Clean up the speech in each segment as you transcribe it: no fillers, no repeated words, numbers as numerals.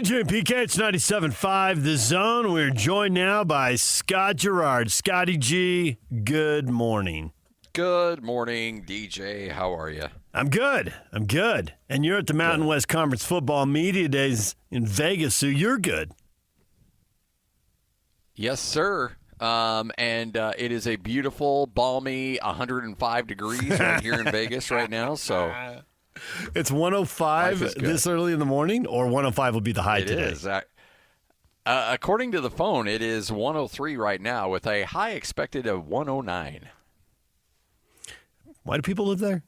DJ and PK, it's 97.5 The Zone. We're joined now by Scott Garrard. Scotty G, good morning. Good morning, DJ. How are you? I'm good. And you're at the Mountain West Conference Football Media Days in Vegas, so you're good. Yes, sir. It is a beautiful, balmy 105 degrees right here in Vegas right now. So it's 105 this early in the morning, or 105 will be the high today? It is. According to the phone, it is 103 right now with a high expected of 109. Why do people live there?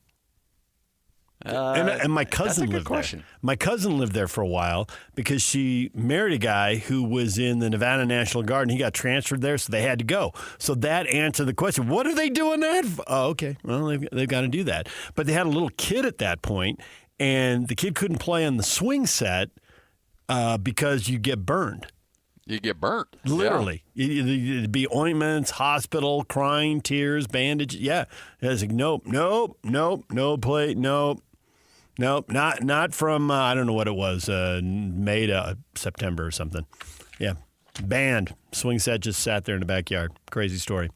And my cousin lived there. My cousin lived there for a while because she married a guy who was in the Nevada National Guard, and he got transferred there, so they had to go. So that answered the question, what are they doing that for? Oh, okay. Well, they've got to do that. But they had a little kid at that point, and the kid couldn't play on the swing set because you get burned. You get burnt. Literally. Yeah. It'd be ointments, hospital, crying, tears, bandages. Yeah. It's like, nope, no play, nope, not from, I don't know what it was, May to September or something. Yeah. Banned. Swing set just sat there in the backyard. Crazy story.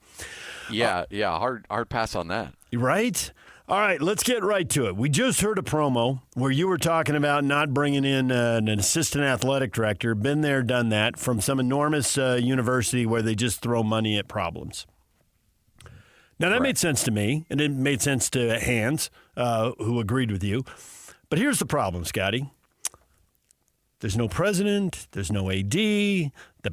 Yeah, hard pass on that. Right? All right, let's get right to it. We just heard a promo where you were talking about not bringing in an assistant athletic director, been there, done that, from some enormous university where they just throw money at problems. Now, that made sense to me, and it made sense to Hans, who agreed with you. But here's the problem, Scotty. There's no president. There's no AD. The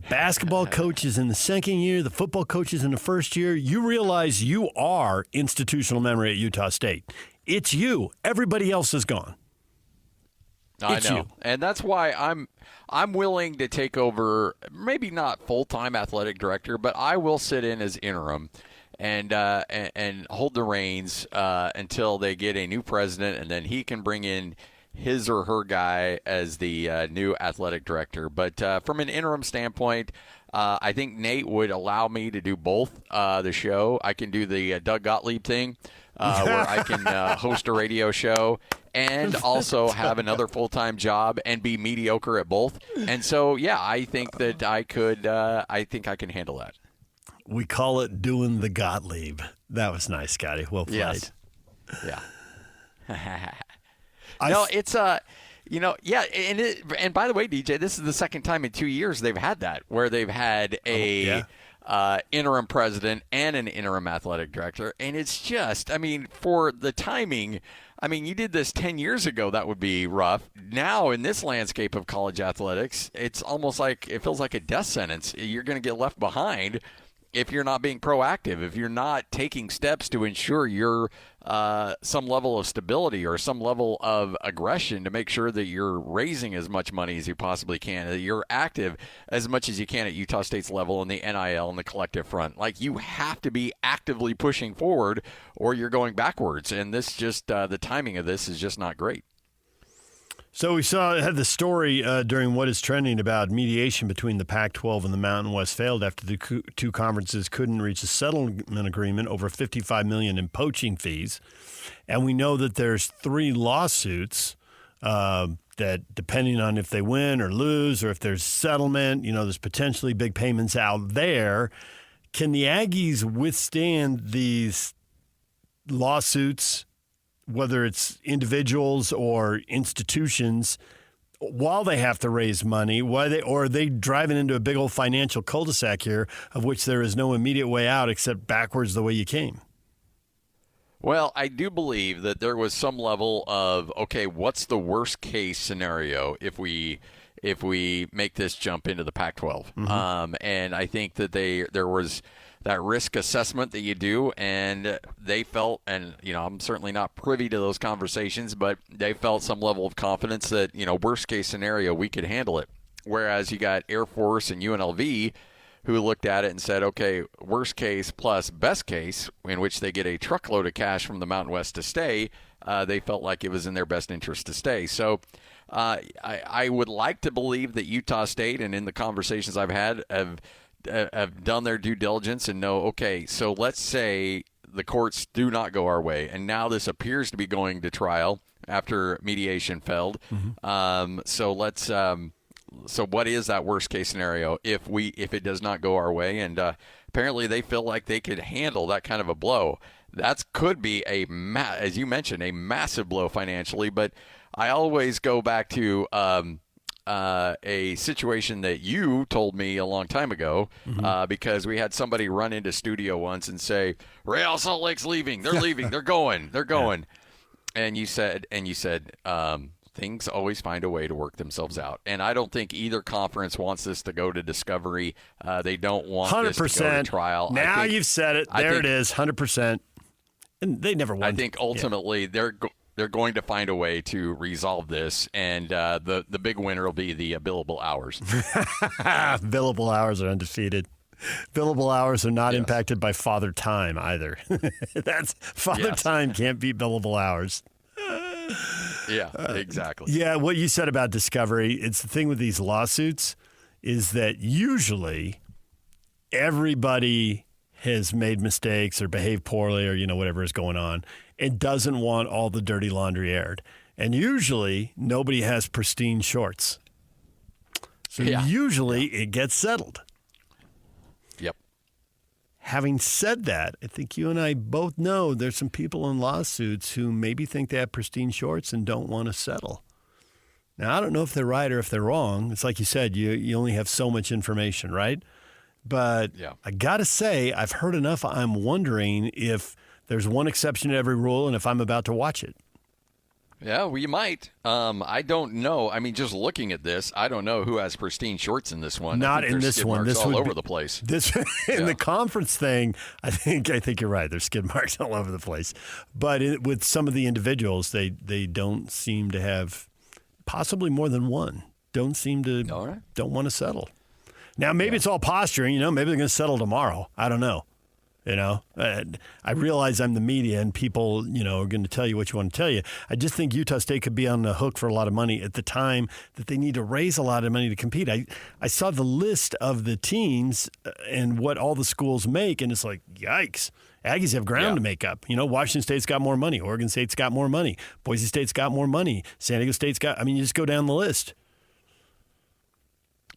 basketball coach is in the second year. The football coach is in the first year. You realize you are institutional memory at Utah State. It's you. Everybody else is gone. I know. And that's why I'm willing to take over, maybe not full-time athletic director, but I will sit in as interim and hold the reins until they get a new president, and then he can bring in his or her guy as the new athletic director. But from an interim standpoint, I think Nate would allow me to do both the show. I can do the Doug Gottlieb thing where I can host a radio show and also have another full-time job and be mediocre at both. And so, yeah, I think that I can handle that. We call it doing the Gottlieb. That was nice, Scotty. Well played. Yes. Yeah. No, it's and by the way, DJ, this is the second time in 2 years they've had that, where they've had a interim president and an interim athletic director, and it's just, I mean, for the timing, I mean, you did this 10 years ago, that would be rough. Now, in this landscape of college athletics, it's almost like, it feels like a death sentence. You're going to get left behind if you're not being proactive, if you're not taking steps to ensure you're some level of stability or some level of aggression to make sure that you're raising as much money as you possibly can, that you're active as much as you can at Utah State's level in the NIL and the collective front. Like, you have to be actively pushing forward or you're going backwards. And this just, the timing of this is just not great. So we had the story during What is Trending about mediation between the Pac-12 and the Mountain West failed after the two conferences couldn't reach a settlement agreement over $55 million in poaching fees. And we know that there's 3 lawsuits that, depending on if they win or lose or if there's settlement, there's potentially big payments out there. Can the Aggies withstand these lawsuits, whether it's individuals or institutions, while they have to raise money? Or are they driving into a big old financial cul-de-sac here, of which there is no immediate way out except backwards the way you came? Well, I do believe that there was some level of, okay, what's the worst case scenario if we make this jump into the Pac-12? Mm-hmm. And I think that there was that risk assessment that you do, and they felt, and I'm certainly not privy to those conversations, but they felt some level of confidence that, worst case scenario, we could handle it. Whereas you got Air Force and UNLV who looked at it and said, okay, worst case plus best case, in which they get a truckload of cash from the Mountain West to stay, they felt like it was in their best interest to stay. So I would like to believe that Utah State, and in the conversations I've had, have done their due diligence and know, okay, so let's say the courts do not go our way, and now this appears to be going to trial after mediation failed. Mm-hmm. So what is that worst case scenario if it does not go our way? And apparently they feel like they could handle that kind of a blow. That could be as you mentioned, a massive blow financially. But I always go back to a situation that you told me a long time ago, because we had somebody run into studio once and say, Real Salt Lake's leaving. They're leaving. They're going. They're going. And you said, things always find a way to work themselves out. And I don't think either conference wants this to go to discovery. They don't want 100%. This to go to trial. Now you've said it. There it is, 100%. And they never won. I think ultimately they're going to find a way to resolve this, and the big winner will be the billable hours. Billable hours are undefeated. Billable hours are not impacted by father time either. That's father time can't beat billable hours. Yeah, exactly. Yeah, what you said about discovery, it's the thing with these lawsuits is that usually everybody has made mistakes or behaved poorly or, whatever is going on and doesn't want all the dirty laundry aired. And usually nobody has pristine shorts. So usually it gets settled. Yep. Having said that, I think you and I both know there's some people in lawsuits who maybe think they have pristine shorts and don't want to settle. Now, I don't know if they're right or if they're wrong. It's like you said, you only have so much information, right? But I got to say, I've heard enough. I'm wondering if there's one exception to every rule and if I'm about to watch it. Yeah, we might. I don't know. I mean, just looking at this, I don't know who has pristine shorts in this one. Not in this one. This all over the place. This in the conference thing. I think you're right. There's skid marks all over the place. But with some of the individuals, they don't seem to have, possibly more than one. Don't seem to. Don't want to settle. Now maybe it's all posturing. Maybe they're going to settle tomorrow. I don't know. I realize I'm the media and people, are going to tell you what you want to tell you. I just think Utah State could be on the hook for a lot of money at the time that they need to raise a lot of money to compete. I saw the list of the teams and what all the schools make, and it's like, yikes. Aggies have ground to make up. Washington State's got more money. Oregon State's got more money. Boise State's got more money. San Diego State's got, you just go down the list.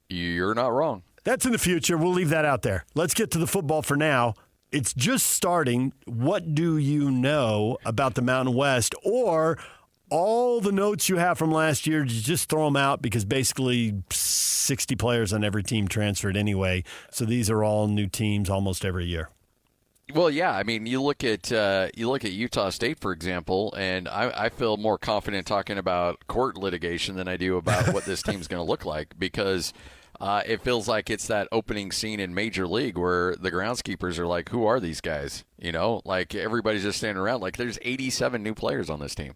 You're not wrong. That's in the future. We'll leave that out there. Let's get to the football for now. It's just starting. What do you know about the Mountain West, or all the notes you have from last year, just throw them out because basically 60 players on every team transferred anyway. So these are all new teams almost every year. Well, yeah. I mean, you look at Utah State, for example, and I feel more confident talking about court litigation than I do about what this team's going to look like, because it feels like it's that opening scene in Major League where the groundskeepers are like, who are these guys? Like everybody's just standing around. Like there's 87 new players on this team.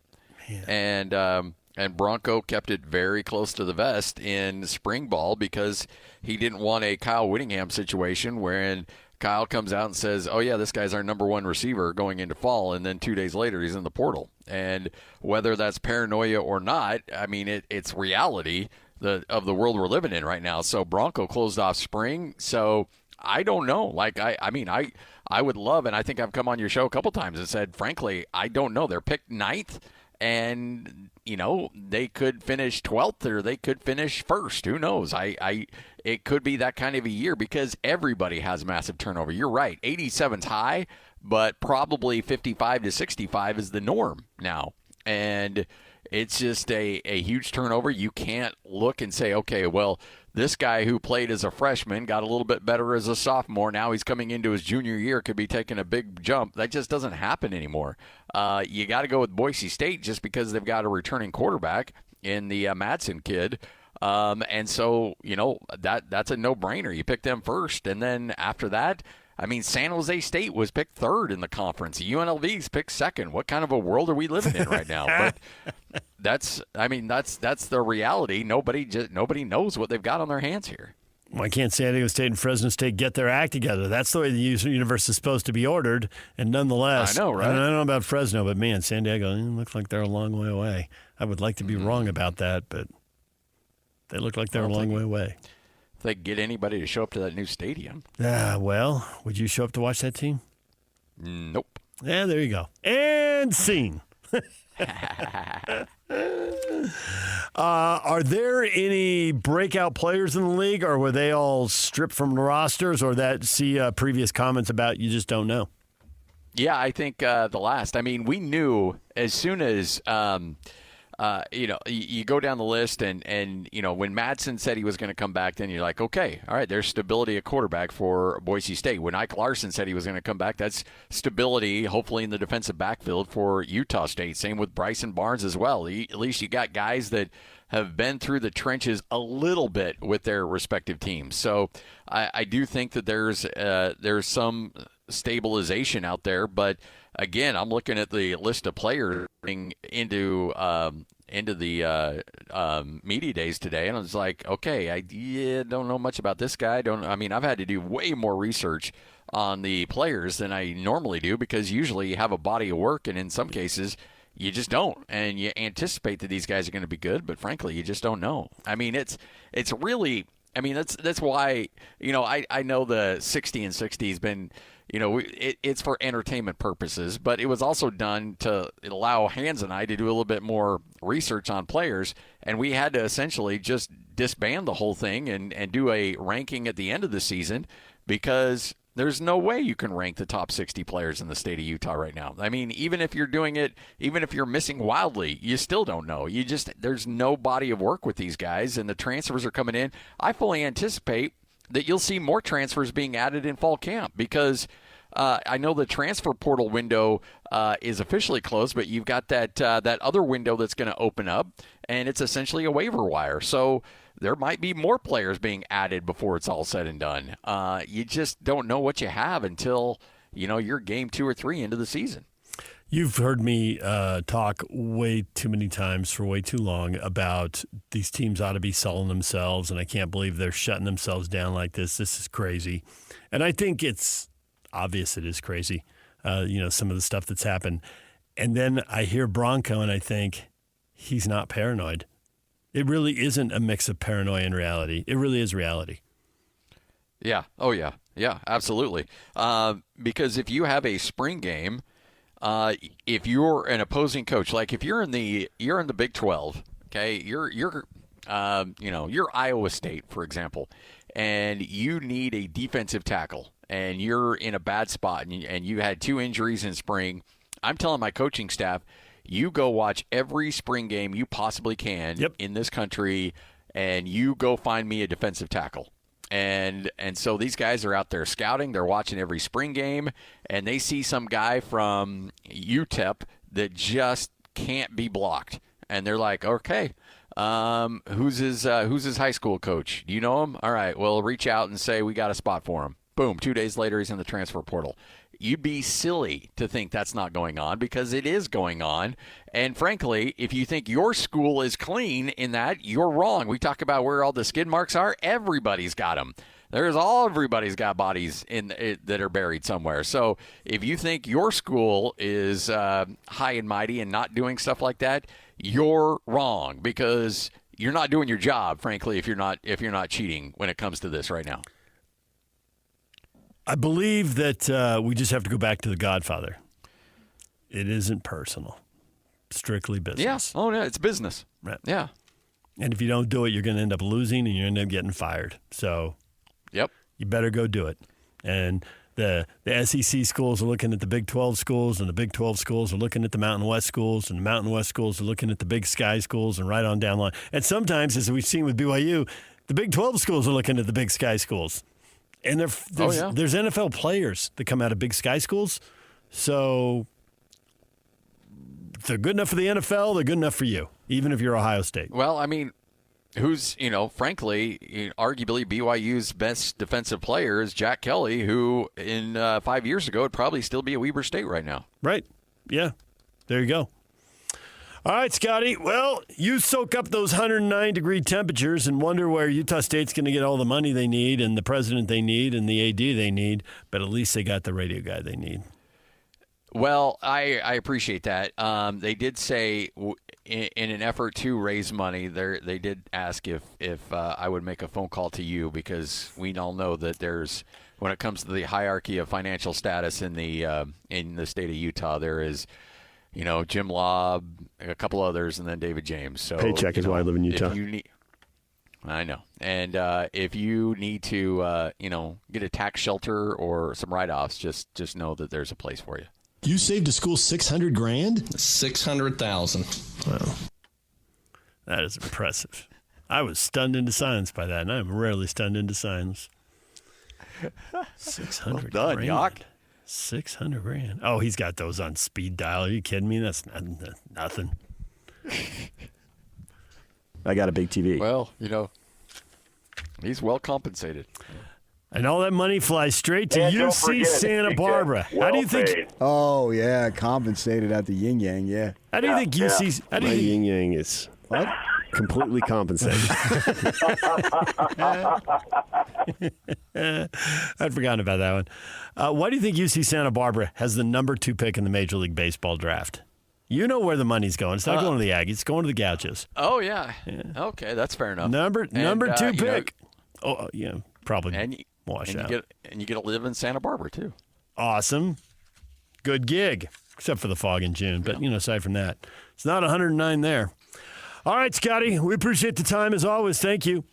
Man. And Bronco kept it very close to the vest in spring ball because he didn't want a Kyle Whittingham situation wherein Kyle comes out and says, oh, yeah, this guy's our number one receiver going into fall, and then 2 days later he's in the portal. And whether that's paranoia or not, I mean, it's reality of the world we're living in right now. So Bronco closed off spring. So I don't know. Like, I would love, and I think I've come on your show a couple times and said, frankly, I don't know. They're picked 9th, and, they could finish 12th or they could finish 1st. Who knows? It could be that kind of a year because everybody has massive turnover. You're right. 87's high, but probably 55 to 65 is the norm now. And it's just a huge turnover. You can't look and say, okay, well, this guy who played as a freshman got a little bit better as a sophomore. Now he's coming into his junior year, could be taking a big jump. That just doesn't happen anymore. You got to go with Boise State just because they've got a returning quarterback in the Madsen kid. And so, that's a no-brainer. You pick them first, and then after that, I mean, San Jose State was picked 3rd in the conference. UNLV's picked 2nd. What kind of a world are we living in right now? But that's the reality. Nobody knows what they've got on their hands here. Why can't San Diego State and Fresno State get their act together? That's the way the universe is supposed to be ordered. And nonetheless, I know, right? I don't know about Fresno, but man, San Diego looks like they're a long way away. I would like to be wrong about that, but they look like they're a long way away. If they get anybody to show up to that new stadium. Well, would you show up to watch that team? Nope. Yeah, there you go. And scene. Are there any breakout players in the league, or were they all stripped from the rosters, or that previous comments about you just don't know? Yeah, I think the last. I mean, we knew as soon as you go down the list, and when Madsen said he was going to come back, then you're like, okay, all right, there's stability at quarterback for Boise State. When Ike Larson said he was going to come back, that's stability, hopefully in the defensive backfield for Utah State. Same with Bryson Barnes as well. At least you got guys that have been through the trenches a little bit with their respective teams. So I do think that there's some stabilization out there, but again, I'm looking at the list of players into the media days today, and I was like, okay, I don't know much about this guy. I've had to do way more research on the players than I normally do, because usually you have a body of work, and in some cases you just don't, and you anticipate that these guys are going to be good, but frankly, you just don't know. I mean, it's really. I mean, that's why, I know the 60 and 60 has been, it's for entertainment purposes, but it was also done to allow Hans and I to do a little bit more research on players, and we had to essentially just disband the whole thing and do a ranking at the end of the season, because there's no way you can rank the top 60 players in the state of Utah right now. I mean, even if you're doing it, even if you're missing wildly, you still don't know. There's no body of work with these guys, and the transfers are coming in. I fully anticipate that you'll see more transfers being added in fall camp, because I know the transfer portal window is officially closed, but you've got that other window that's going to open up, and it's essentially a waiver wire. So there might be more players being added before it's all said and done. You just don't know what you have until you're game 2 or 3 into the season. You've heard me talk way too many times for way too long about these teams ought to be selling themselves, and I can't believe they're shutting themselves down like this. This is crazy. And I think it's obvious it is crazy, some of the stuff that's happened. And then I hear Bronco, and I think he's not paranoid. It really isn't a mix of paranoia and reality. It really is reality. Yeah. Oh, yeah. Yeah, absolutely. Because if you have a spring game, if you're an opposing coach, like if you're in the Big 12, okay, you're Iowa State, for example, and you need a defensive tackle, and you're in a bad spot, and you had 2 injuries in spring, I'm telling my coaching staff, you go watch every spring game you possibly can in this country, and you go find me a defensive tackle. And so these guys are out there scouting. They're watching every spring game, and they see some guy from UTEP that just can't be blocked. And they're like, okay, who's his high school coach? Do you know him? All right, well, reach out and say we got a spot for him. Boom, 2 days later, he's in the transfer portal. You'd be silly to think that's not going on, because it is going on. And frankly, if you think your school is clean in that, you're wrong. We talk about where all the skid marks are. Everybody's got them. Everybody's got bodies that are buried somewhere. So if you think your school is high and mighty and not doing stuff like that, you're wrong, because you're not doing your job, frankly, if you're not cheating when it comes to this right now. I believe that we just have to go back to The Godfather. It isn't personal. Strictly business. Yes. Oh, yeah, it's business. Right. Yeah. And if you don't do it, you're going to end up losing, and you end up getting fired. So you better go do it. And the SEC schools are looking at the Big 12 schools, and the Big 12 schools are looking at the Mountain West schools, and the Mountain West schools are looking at the Big Sky schools, and right on down the line. And sometimes, as we've seen with BYU, the Big 12 schools are looking at the Big Sky schools. And there's NFL players that come out of Big Sky schools. So if they're good enough for the NFL, they're good enough for you, even if you're Ohio State. Well, I mean, who's, frankly, arguably BYU's best defensive player is Jack Kelly, who in 5 years ago would probably still be at Weber State right now. Right. Yeah. There you go. All right, Scotty. Well, you soak up those 109-degree temperatures and wonder where Utah State's going to get all the money they need and the president they need and the AD they need, but at least they got the radio guy they need. Well, I appreciate that. They did say in an effort to raise money, they did ask if I would make a phone call to you, because we all know that there's, when it comes to the hierarchy of financial status in the state of Utah, there is Jim Lobb, a couple others, and then David James. So Paycheck is why I live in Utah. I know. And if you need to, get a tax shelter or some write-offs, just know that there's a place for you. You saved a school $600,000? $600,000. Wow. That is impressive. I was stunned into silence by that, and I'm rarely stunned into silence. 600 Well done, grand. Yock. 600 grand. Oh, he's got those on speed dial. Are you kidding me? That's nothing. I got a big TV. Well, he's well compensated. And all that money flies straight to UC Santa Barbara. How do you think? Oh, yeah, compensated at the yin yang, yeah. How do you think UC? How do My you think, yin yang is What? completely compensated. I'd forgotten about that one. Why do you think UC Santa Barbara has the number 2 pick in the Major League Baseball draft? You know where the money's going. It's not going to the Aggies. It's going to the Gauchos. Oh, yeah. Okay, that's fair enough. Number 2 pick. Probably And wash you out. get to live in Santa Barbara, too. Awesome. Good gig, except for the fog in June. But, aside from that, it's not 109 there. All right, Scotty, we appreciate the time as always. Thank you.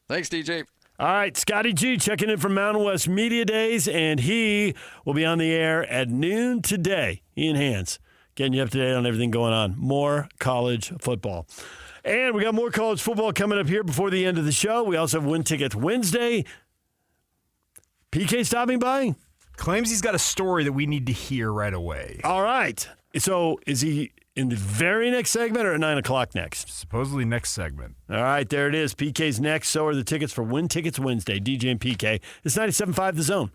Thanks, DJ. All right, Scotty G checking in from Mountain West Media Days, and he will be on the air at noon today. Ian Hands, getting you up to date on everything going on. More college football. And we got more college football coming up here before the end of the show. We also have Win Tickets Wednesday. PK stopping by? Claims he's got a story that we need to hear right away. All right. So is he in the very next segment or at 9 o'clock next? Supposedly next segment. All right, there it is. PK's next. So are the tickets for Win Tickets Wednesday. DJ and PK. It's 97.5 The Zone.